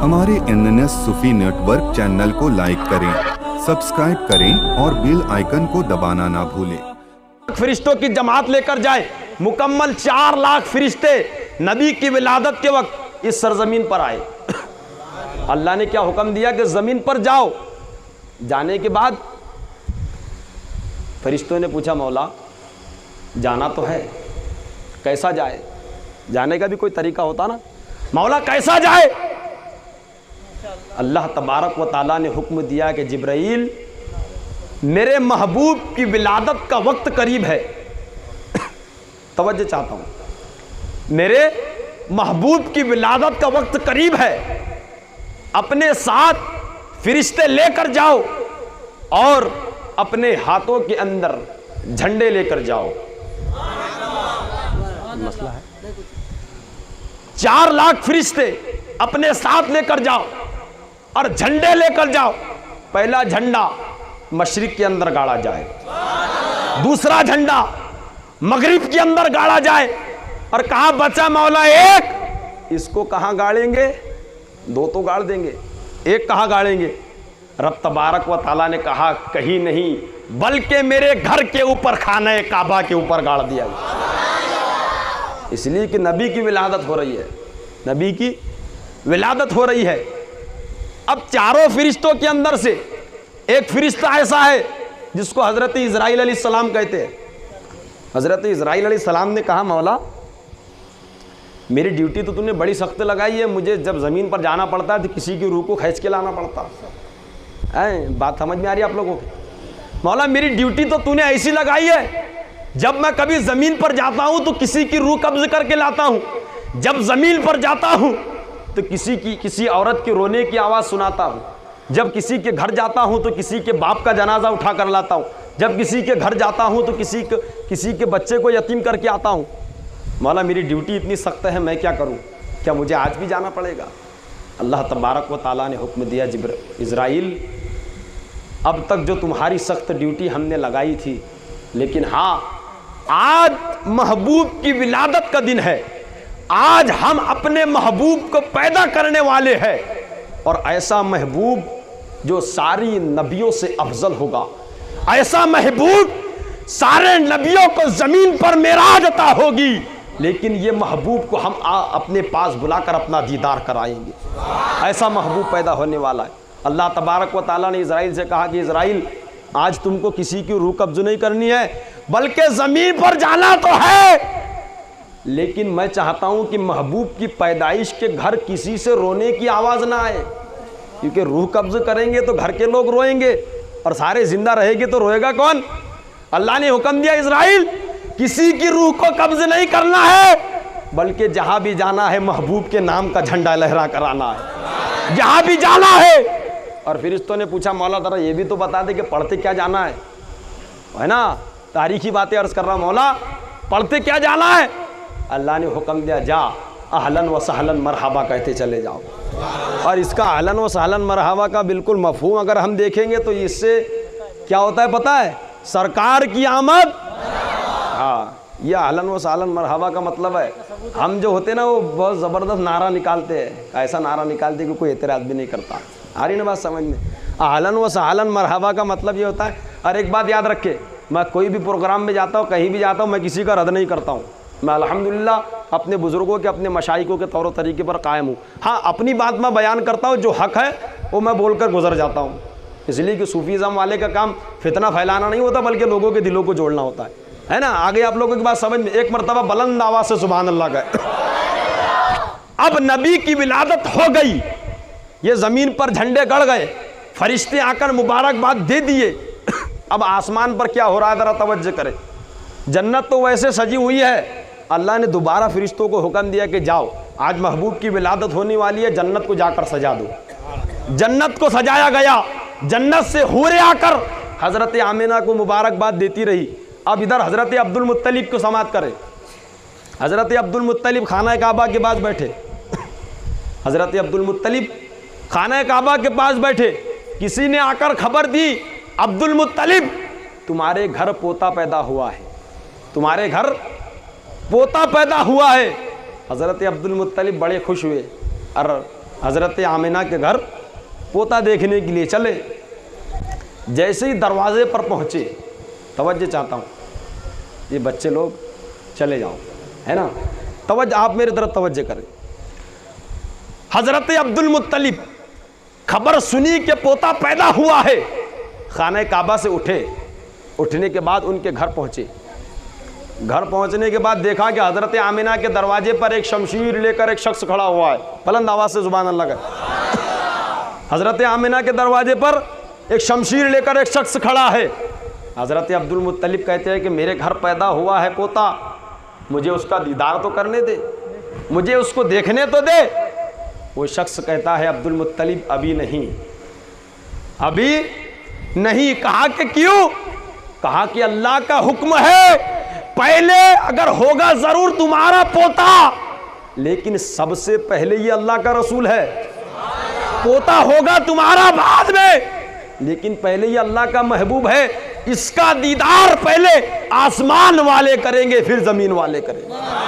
हमारे NNS सूफी network channel को like करें, सब्सक्राइब करें और बेल आइकन को दबाना ना भूलें। फरिश्तों की जमात लेकर जाए, मुकम्मल 4 लाख फरिश्ते नबी की विलादत के वक्त इस सरजमीन पर आए। अल्लाह ने क्या हुक्म दिया कि जमीन पर जाओ। जाने के बाद फरिश्तों ने पूछा, मौला जाना तो है, कैसा जाए? जाने का भी कोई तरीका होता ना। मौला कैसा जाए? अल्लाह तबारक व ताला ने हुक्म दिया कि जिब्राइल, मेरे महबूब की विलादत का वक्त करीब है। तवज्जो चाहता हूँ, मेरे महबूब की विलादत का वक्त करीब है, अपने साथ फरिश्ते लेकर जाओ और अपने हाथों के अंदर झंडे लेकर जाओ। मसला है, 4 लाख फरिश्ते अपने साथ लेकर जाओ और झंडे लेकर जाओ। पहला झंडा मशरिक के अंदर गाड़ा जाए, दूसरा झंडा मगरिब के अंदर गाड़ा जाए। और कहां बचा मौला एक? इसको कहां गाड़ेंगे? 2 तो गाड़ देंगे, एक कहां गाड़ेंगे? रब तबारक व ताला ने कहा, कहीं नहीं बल्कि मेरे घर के ऊपर, खाना काबा के ऊपर गाड़ दिया गया। इसलिए कि नबी की विलादत हो रही है, नबी की विलादत हो रही है। अब चारों फरिश्तों के अंदर से एक फरिश्ता ऐसा है जिसको हजरत इज़राइल अलैहिस्सलाम कहते हैं। हजरत इज़राइल अलैहिस्सलाम ने कहा, मौला मेरी ड्यूटी तो तूने बड़ी सख्त लगाई है, मुझे जब ज़मीन पर जाना पड़ता है तो किसी की रूह को खींच के लाना पड़ता है। बात समझ में आ रही है आप लोगों की? मौला मेरी ड्यूटी तो तूने ऐसी लगाई है, जब मैं कभी ज़मीन पर जाता हूँ तो किसी की रूह कब्ज़ करके लाता हूँ, जब ज़मीन पर जाता हूँ तो किसी औरत के रोने की आवाज़ सुनाता हूँ, जब किसी के घर जाता हूँ तो किसी के बाप का जनाजा उठा कर लाता हूँ, जब किसी के घर जाता हूँ तो किसी के बच्चे को यतीम करके आता हूँ। मौला मेरी ड्यूटी इतनी सख्त है, मैं क्या करूँ? क्या मुझे आज भी जाना पड़ेगा? अल्लाह तबारक व ताला ने हुक्म दिया, इज़राइल अब तक जो तुम्हारी सख्त ड्यूटी हमने लगाई थी, लेकिन हाँ आज महबूब की विलादत का दिन है, आज हम अपने महबूब को पैदा करने वाले हैं। और ऐसा महबूब जो सारी नबियों से अफजल होगा, ऐसा महबूब सारे नबियों को जमीन पर मेराज अता होगी, लेकिन ये महबूब को हम अपने पास बुलाकर अपना दीदार कराएंगे। ऐसा महबूब पैदा होने वाला है। अल्लाह तबारक व ताला ने इज़राइल से कहा कि इज़राइल आज तुमको किसी की रूह कब्ज़ नहीं करनी है, बल्कि ज़मीन पर जाना तो है, लेकिन मैं चाहता हूं कि महबूब की पैदाइश के घर किसी से रोने की आवाज़ ना आए, क्योंकि रूह कब्ज़ करेंगे तो घर के लोग रोएंगे और सारे जिंदा रहेंगे तो रोएगा कौन? अल्लाह ने हुक्म दिया, इज़राइल किसी की रूह को कब्ज़ नहीं करना है, बल्कि जहां भी जाना है महबूब के नाम का झंडा लहरा कर आना है, जहां भी जाना है। और फरिश्तों ने पूछा, मौला जरा ये भी तो बता दे कि पढ़ते क्या जाना है ना? तारीखी बातें अर्ज कर रहा, मौला पढ़ते क्या जाना है? अल्लाह ने हुक्म दिया, जा अहलन व सहलन मरहबा कहते चले जाओ। और इसका अहलन व सहलन मरहबा का बिल्कुल मफहूम अगर हम देखेंगे तो इससे क्या होता है पता है? सरकार की आमद। हाँ, यह अहलन व सहलन मरहबा का मतलब है, हम जो होते ना वो बहुत ज़बरदस्त नारा निकालते हैं, ऐसा नारा निकालते हैं कि कोई एतराज़ भी नहीं करता। आ रही ना बात समझ में? अहलन व सहलन मरहबा का मतलब ये होता है। और एक बात याद रखे, मैं कोई भी प्रोग्राम में जाता हूँ, कहीं भी जाता हूँ, मैं किसी का रद्द नहीं करता हूँ। मैं अल्हम्दुलिल्लाह अपने बुज़ुर्गों के, अपने मशाइकों के तौर तरीके पर कायम हूँ। हाँ, अपनी बात मैं बयान करता हूँ, जो हक़ है वो मैं बोलकर गुजर जाता हूँ। इसलिए कि सूफीज़म वाले का काम फितना फैलाना नहीं होता, बल्कि लोगों के दिलों को जोड़ना होता है ना? आगे आप लोगों की बात समझ में? एक मरतबा बुलंद आवाज़ से सुभान अल्लाह गए। अब नबी की विलादत हो गई, ये ज़मीन पर झंडे गड़ गए, फरिश्ते आकर मुबारकबाद दे दिए। अब आसमान पर क्या हो रहा है ज़रा तवज्जो करें। जन्नत तो वैसे सजी हुई है, अल्लाह ने दोबारा फरिश्तों को हुक्म दिया कि जाओ, आज महबूब की विलादत होने वाली है, जन्नत को जाकर सजा दो। जन्नत को सजाया गया, जन्नत से हूरें आकर हज़रत आमिना को मुबारकबाद देती रही। अब इधर हज़रत अब्दुल मुत्तलिब को समात करें। हज़रत अब्दुल मुत्तलिब खाना काबा के पास बैठे। हज़रत अब्दुल मुत्तलिब खाना काबा के पास बैठे। किसी ने आकर खबर दी, अब्दुल मुत्तलिब तुम्हारे घर पोता पैदा हुआ है, तुम्हारे घर पोता पैदा हुआ है। हज़रत अब्दुल मुत्तलिब बड़े खुश हुए और हज़रत आमिना के घर पोता देखने के लिए चले। जैसे ही दरवाजे पर पहुँचे, तवज्जो चाहता हूँ, ये बच्चे लोग चले जाओ, है ना, तवज्जो, आप मेरी तरफ तवज्जो करें। हज़रत अब्दुल मुत्तलिब खबर सुनी कि पोता पैदा हुआ है, खाने काबा से उठे। उठने के बाद उनके घर पहुँचे। घर पहुँचने के बाद देखा कि हज़रत आमिना के दरवाजे पर एक शमशीर लेकर एक शख्स खड़ा हुआ है। बुलंद आवाज़ से सुभान अल्लाह करें। हज़रत आमिना के दरवाजे पर एक शमशीर लेकर एक शख्स खड़ा है। हज़रत अब्दुल मुत्तलिब कहते हैं कि मेरे घर पैदा हुआ है पोता, मुझे उसका दीदार तो करने दे, मुझे उसको देखने तो दे। वो शख्स कहता है अब्दुल मुत्तलिब अभी नहीं, अभी नहीं। कहा कि क्यों? कहा कि अल्लाह का हुक्म है, पहले अगर होगा जरूर तुम्हारा पोता, लेकिन सबसे पहले ये अल्लाह का रसूल है। पोता होगा तुम्हारा बाद में, लेकिन पहले ये अल्लाह का महबूब है। इसका दीदार पहले आसमान वाले करेंगे, फिर जमीन वाले करेंगे।